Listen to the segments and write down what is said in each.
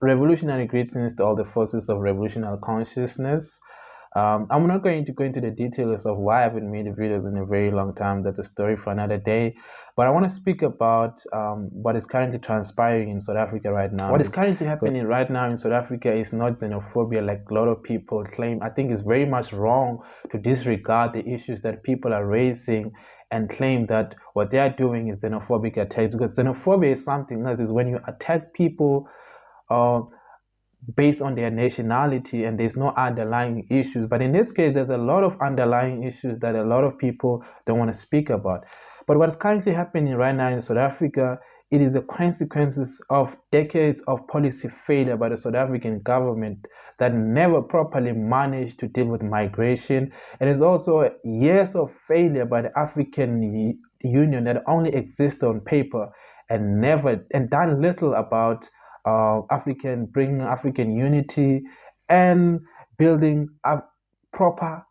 Revolutionary greetings to all the forces of revolutionary consciousness. I'm not going to go into the details of why I haven't made videos in a very long time. That's a story for another day. But I want to speak about what is currently transpiring in South Africa right now. What is currently happening right now in South Africa is not xenophobia like a lot of people claim. I think it's very much wrong to disregard the issues that people are raising and claim that what they are doing is xenophobic attacks. Because xenophobia is something else. Is when you attack people uh, based on their nationality and there's no underlying issues. But in this case, there's a lot of underlying issues that a lot of people don't want to speak about. But what's currently happening right now in South Africa, it is the consequences of decades of policy failure by the South African government that never properly managed to deal with migration. And it's also years of failure by the African Union that only exists on paper and never and done little about bringing African unity and building a proper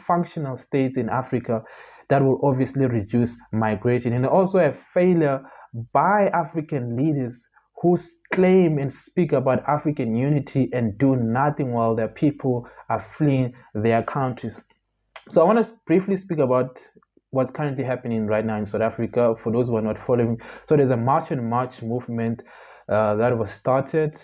functional states in Africa that will obviously reduce migration, and also a failure by African leaders who claim and speak about African unity and do nothing while their people are fleeing their countries. So I want to briefly speak about what's currently happening right now in South Africa for those who are not following. So there's a March and March movement that was started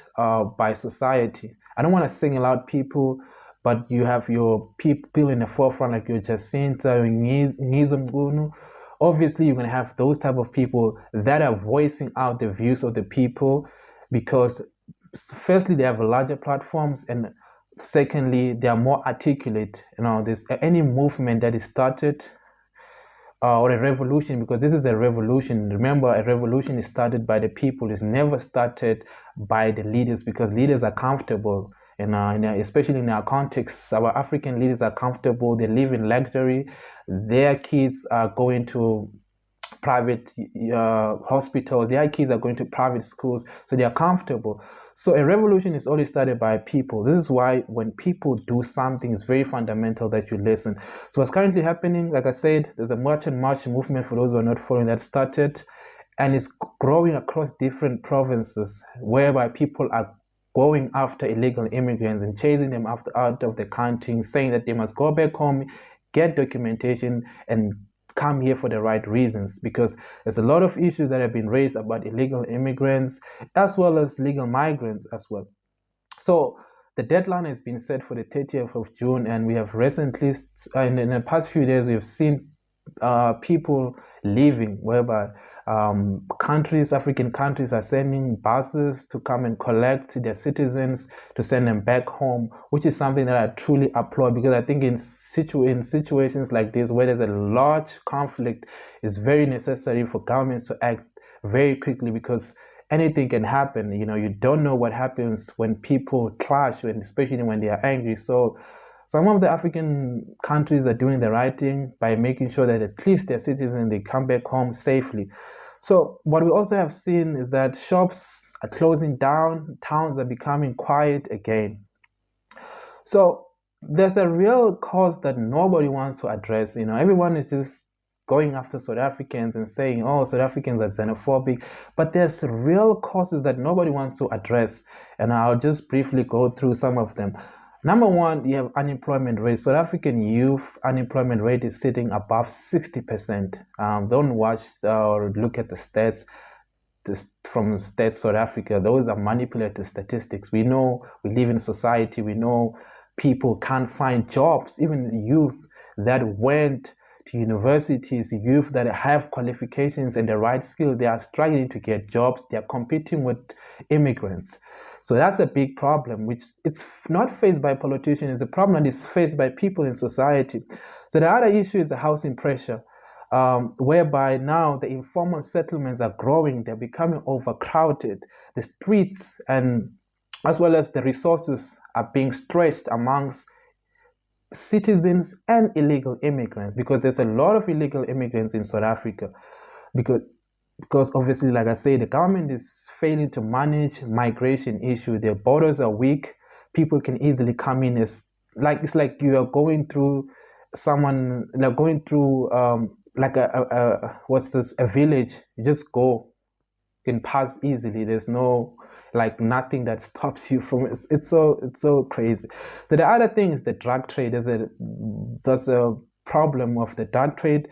by society. I don't want to single out people, but you have your people in the forefront like your Jacinta, Ngizomgunu. Obviously, you're going to have those type of people that are voicing out the views of the people because firstly, they have larger platforms, and secondly, they are more articulate. There's any movement that is started or a revolution, because this is a revolution. Remember, a revolution is started by the people. It's never started by the leaders, because leaders are comfortable. Especially in our context, our African leaders are comfortable. They live in luxury. Their kids are going to private hospitals. Their kids are going to private schools, so they are comfortable. So a revolution is always started by people. This is why when people do something, it's very fundamental that you listen. So what's currently happening, like I said, there's a March and March movement for those who are not following that started, and it's growing across different provinces, whereby people are going after illegal immigrants and chasing them out of the country, saying that they must go back home, get documentation, and come here for the right reasons, because there's a lot of issues that have been raised about illegal immigrants as well as legal migrants as well. So the deadline has been set for the 30th of June, and we have recently, in the past few days, we have seen people leaving, whereby African countries are sending buses to come and collect their citizens to send them back home, which is something that I truly applaud, because I think in situations like this, where there's a large conflict, it's very necessary for governments to act very quickly, because anything can happen. You don't know what happens when people clash, and especially when they are angry. So some of the African countries are doing the right thing by making sure that at least their citizens, they come back home safely. So what we also have seen is that shops are closing down, towns are becoming quiet again. So there's a real cause that nobody wants to address. Everyone is just going after South Africans and saying, oh, South Africans are xenophobic. But there's real causes that nobody wants to address. And I'll just briefly go through some of them. Number one, you have unemployment rate. South African youth unemployment rate is sitting above 60%. Don't watch or look at the stats from Stats South Africa. Those are manipulated statistics. We know we live in society. We know people can't find jobs. Even youth that went to universities, youth that have qualifications and the right skills, they are struggling to get jobs. They are competing with immigrants. So that's a big problem, which it's not faced by politicians. It's a problem that is faced by people in society. So the other issue is the housing pressure, whereby now the informal settlements are growing. They're becoming overcrowded. The streets and as well as the resources are being stretched amongst citizens and illegal immigrants, because there's a lot of illegal immigrants in South Africa, because obviously, like I say, the government is failing to manage migration issue. Their borders are weak. People can easily come in. It's like you are going through a village. You just go, you can pass easily. There's no like nothing that stops you from it. It's so crazy. The other thing is the drug trade. There's a problem of the drug trade.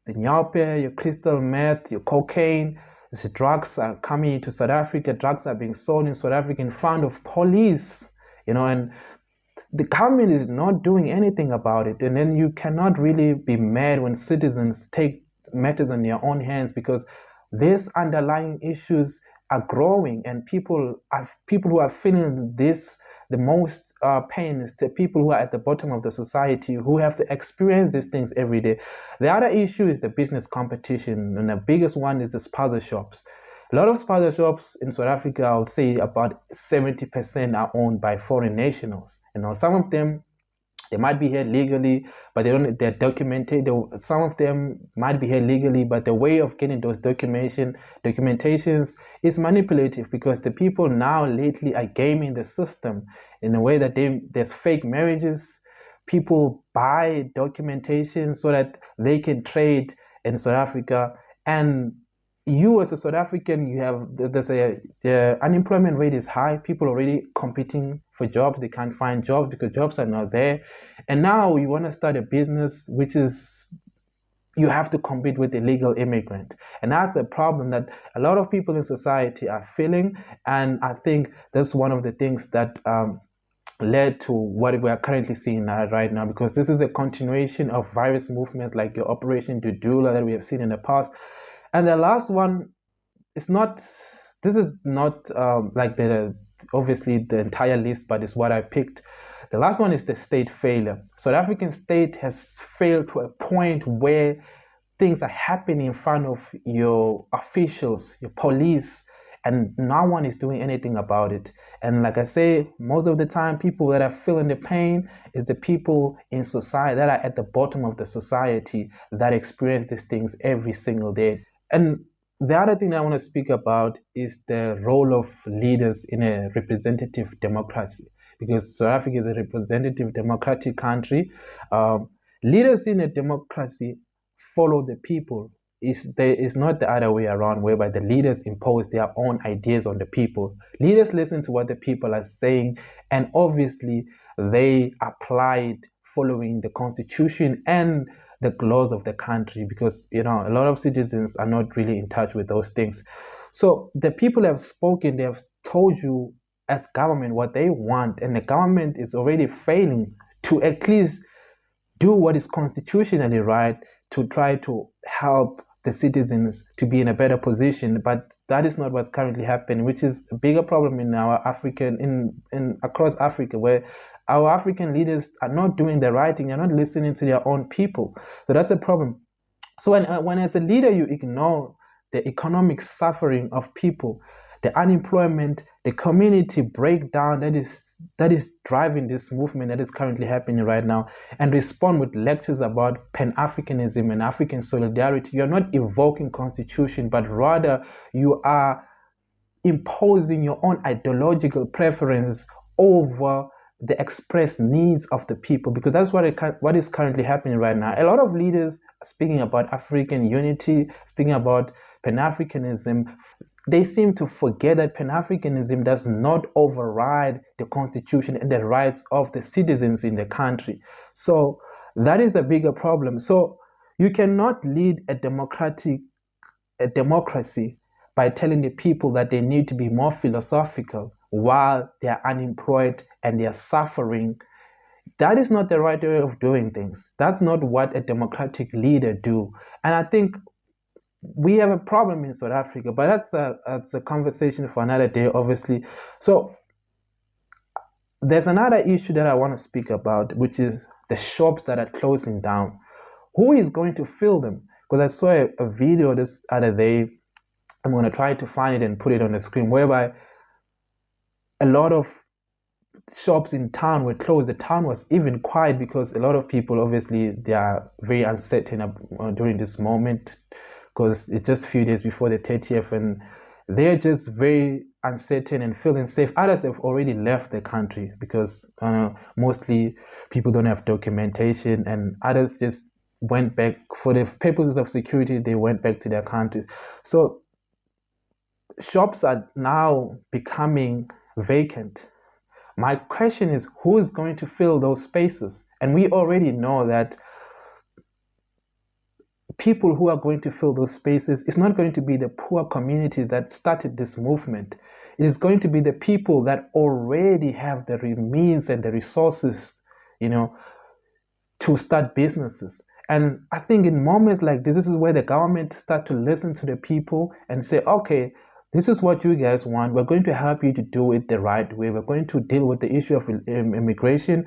The nyaope, your crystal meth, your cocaine. The drugs are coming into South Africa. Drugs are being sold in South Africa in front of police, and the government is not doing anything about it. And then you cannot really be mad when citizens take matters in their own hands, because these underlying issues are growing, and people who are feeling this the most pain is the people who are at the bottom of the society, who have to experience these things every day. The other issue is the business competition, and the biggest one is the sponsor shops. A lot of sponsor shops in South Africa, I would say about 70% are owned by foreign nationals. Some of them, they might be here legally, but they're documented. Some of them might be here legally, but the way of getting those documentations is manipulative, because the people now lately are gaming the system in a way that there's fake marriages. People buy documentation so that they can trade in South Africa. And you as a South African, the unemployment rate is high. People are already competing for jobs. They can't find jobs because jobs are not there. And now you want to start a business, which is you have to compete with illegal immigrant. And that's a problem that a lot of people in society are feeling. And I think that's one of the things that led to what we are currently seeing right now, because this is a continuation of various movements like your Operation Dudula that we have seen in the past. And the last one is not, this is not like obviously the entire list, but it's what I picked. The last one is the state failure. South African state has failed to a point where things are happening in front of your officials, your police, and no one is doing anything about it. And like I say, most of the time, people that are feeling the pain is the people in society that are at the bottom of the society that experience these things every single day. And the other thing I want to speak about is the role of leaders in a representative democracy, because South Africa is a representative democratic country. Leaders in a democracy follow the people. It's not the other way around, whereby the leaders impose their own ideas on the people. Leaders listen to what the people are saying, and obviously they apply it following the constitution and the laws of the country, because a lot of citizens are not really in touch with those things. So the people have spoken, they have told you as government what they want, and the government is already failing to at least do what is constitutionally right to try to help the citizens to be in a better position. But that is not what's currently happening, which is a bigger problem in our across Africa, where our African leaders are not doing the right thing, they're not listening to their own people. So that's a problem. So when as a leader you ignore the economic suffering of people, the unemployment, the community breakdown that is driving this movement that is currently happening right now, and respond with lectures about Pan-Africanism and African solidarity, you're not evoking constitution, but rather you are imposing your own ideological preference over the expressed needs of the people, because that's what is currently happening right now. A lot of leaders are speaking about African unity, speaking about Pan-Africanism. They seem to forget that Pan-Africanism does not override the constitution and the rights of the citizens in the country. So that is a bigger problem. So you cannot lead a democracy by telling the people that they need to be more philosophical while they're unemployed and they're suffering. That is not the right way of doing things. That's not what a democratic leader do. And I think we have a problem in South Africa, but that's a conversation for another day, obviously. So there's another issue that I want to speak about, which is the shops that are closing down. Who is going to fill them? Because I saw a video this other day. I'm going to try to find it and put it on the screen, whereby a lot of shops in town were closed. The town was even quiet because a lot of people, obviously, they are very uncertain during this moment, because it's just a few days before the 30th, and they're just very uncertain and feeling safe. Others have already left the country because mostly people don't have documentation, and others just went back for the purposes of security. They went back to their countries. So shops are now becoming vacant. My question is, who is going to fill those spaces? And we already know that people who are going to fill those spaces is not going to be the poor community that started this movement. It is going to be the people that already have the means and the resources, you know, to start businesses. And I think in moments like this is where the government start to listen to the people and say, okay, this is what you guys want. We're going to help you to do it the right way. We're going to deal with the issue of immigration.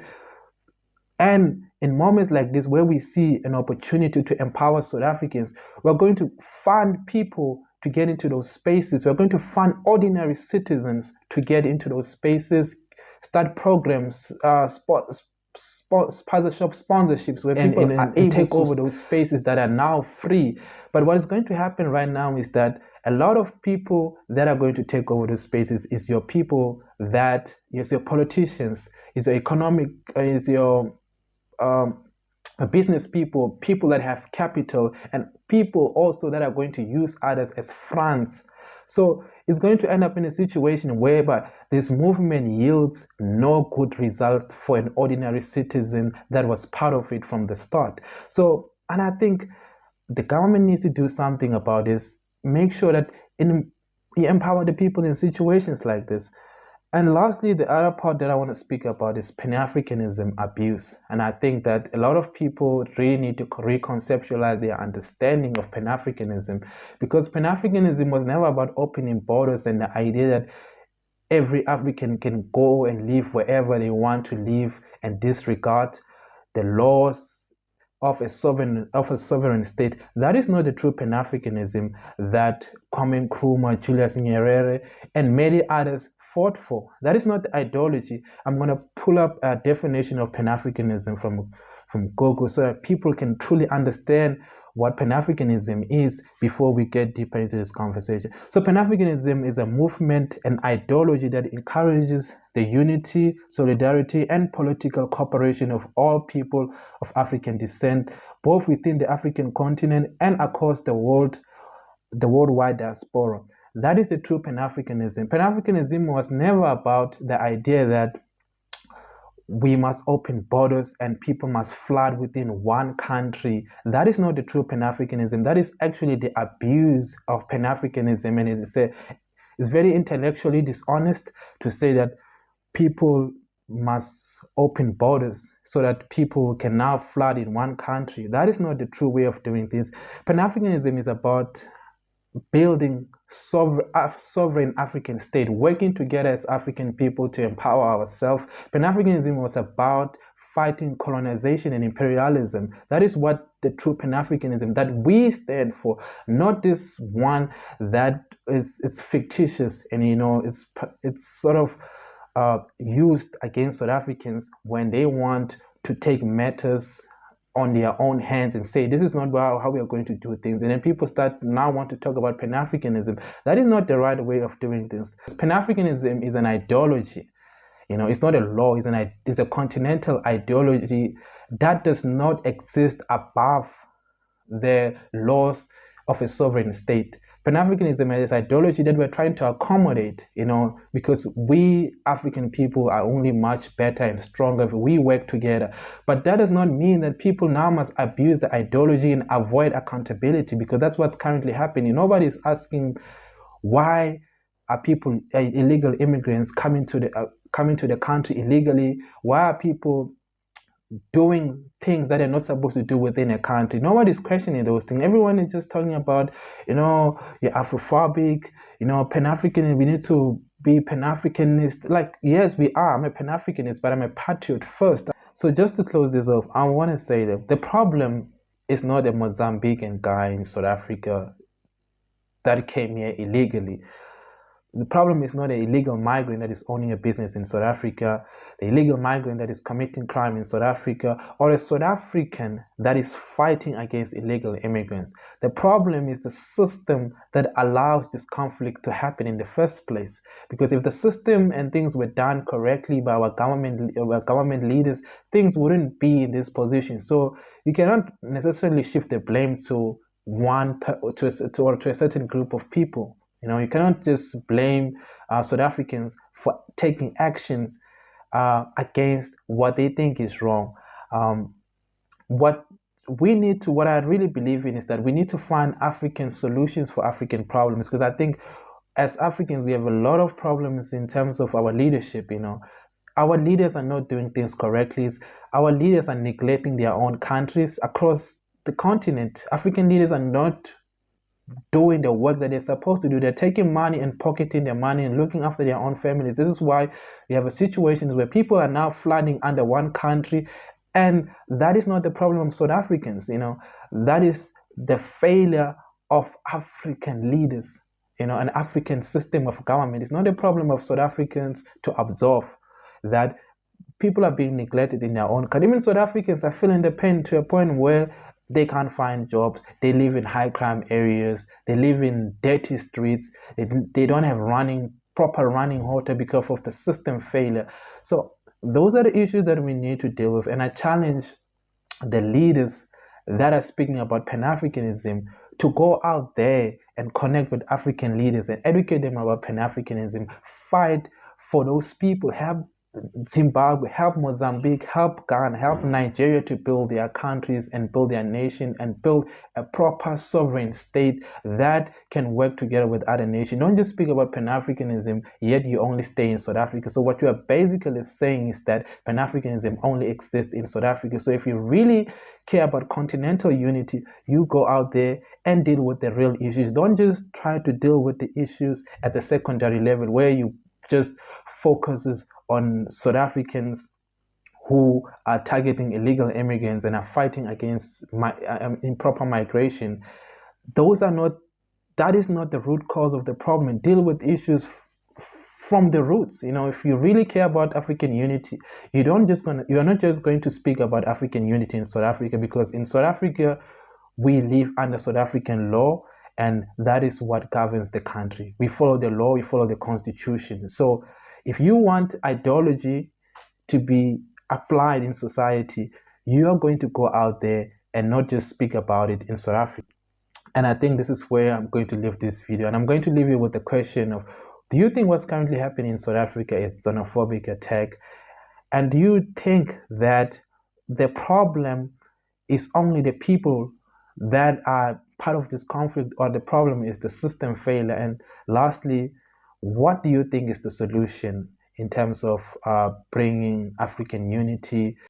And in moments like this, where we see an opportunity to empower South Africans, we're going to fund people to get into those spaces. We're going to fund ordinary citizens to get into those spaces, start programs, sponsorships where people are able to take over those spaces that are now free. But what is going to happen right now is that a lot of people that are going to take over those spaces is your people that is your politicians, is your economic, is your business people, people that have capital, and people also that are going to use others as fronts. So it's going to end up in a situation whereby this movement yields no good results for an ordinary citizen that was part of it from the start. So, and I think the government needs to do something about this. Make sure that you empower the people in situations like this. And lastly, the other part that I want to speak about is Pan-Africanism abuse. And I think that a lot of people really need to reconceptualize their understanding of Pan-Africanism, because Pan-Africanism was never about opening borders and the idea that every African can go and live wherever they want to live and disregard the laws of a sovereign state. That is not the true Pan-Africanism that Kwame Nkrumah, Julius Nyerere, and many others fought for. That is not the ideology. I'm going to pull up a definition of Pan-Africanism from Google so that people can truly understand what Pan-Africanism is before we get deeper into this conversation. So Pan-Africanism is a movement, an ideology that encourages the unity, solidarity, and political cooperation of all people of African descent, both within the African continent and across the world, the worldwide diaspora. That is the true Pan-Africanism. Pan-Africanism was never about the idea that we must open borders and people must flood within one country. That is not the true Pan-Africanism. That is actually the abuse of Pan-Africanism. And it's very intellectually dishonest to say that people must open borders so that people can now flood in one country. That is not the true way of doing things. Pan-Africanism is about building sovereign African state, working together as African people to empower ourselves. Pan-Africanism was about fighting colonization and imperialism. That is what the true Pan-Africanism that we stand for, not this one that is fictitious and it's sort of used against South Africans when they want to take matters on their own hands and say, this is not how we are going to do things. And then people start now want to talk about Pan-Africanism. That is not the right way of doing things. Pan-Africanism is an ideology. It's not a law. It's a continental ideology that does not exist above the laws of a sovereign state. Pan-Africanism is ideology that we're trying to accommodate, because we African people are only much better and stronger if we work together. But that does not mean that people now must abuse the ideology and avoid accountability, because that's what's currently happening. Nobody is asking why are people, illegal immigrants, coming to the country illegally. Why are people doing things that they're not supposed to do within a country? Nobody's questioning those things. Everyone is just talking about, you're Afrophobic, Pan-African, we need to be Pan-Africanist. Like, yes, we are. I'm a Pan-Africanist, but I'm a patriot first. So just to close this off, I want to say that the problem is not a Mozambican guy in South Africa that came here illegally. The problem is not an illegal migrant that is owning a business in South Africa, the illegal migrant that is committing crime in South Africa, or a South African that is fighting against illegal immigrants. The problem is the system that allows this conflict to happen in the first place. Because if the system and things were done correctly by our government leaders, things wouldn't be in this position. So you cannot necessarily shift the blame to a certain group of people. You cannot just blame South Africans for taking actions against what they think is wrong. Um, what what I really believe in is that we need to find African solutions for African problems, because I think as Africans we have a lot of problems in terms of our leadership. Our leaders are not doing things correctly. Our leaders are neglecting their own countries across the continent. African leaders are not doing the work that they're supposed to do. They're taking money and pocketing their money and looking after their own families. This is why we have a situation where people are now flooding under one country, and that is not the problem of South Africans. That is the failure of African leaders. An African system of government. It's not a problem of South Africans to absorb that people are being neglected in their own country. Even South Africans are feeling the pain to a point where they can't find jobs. They live in high crime areas. They live in dirty streets. They don't have proper running water because of the system failure. So those are the issues that we need to deal with. And I challenge the leaders that are speaking about Pan-Africanism to go out there and connect with African leaders and educate them about Pan-Africanism. Fight for those people. Help Zimbabwe, help Mozambique, help Ghana, help Nigeria to build their countries and build their nation and build a proper sovereign state that can work together with other nations. Don't just speak about Pan-Africanism, yet you only stay in South Africa. So what you are basically saying is that Pan-Africanism only exists in South Africa. So if you really care about continental unity, you go out there and deal with the real issues. Don't just try to deal with the issues at the secondary level where you just focuses on South Africans who are targeting illegal immigrants and are fighting against improper migration. That is not the root cause of the problem. Deal with issues from the roots. If you really care about African unity, you are not just going to speak about African unity in South Africa, because in South Africa we live under South African law, and that is what governs the country. We follow the law, we follow the constitution. So if you want ideology to be applied in society, you are going to go out there and not just speak about it in South Africa. And I think this is where I'm going to leave this video. And I'm going to leave you with the question of, do you think what's currently happening in South Africa is xenophobic attack? And do you think that the problem is only the people that are part of this conflict, or the problem is the system failure? And lastly, what do you think is the solution in terms of bringing African unity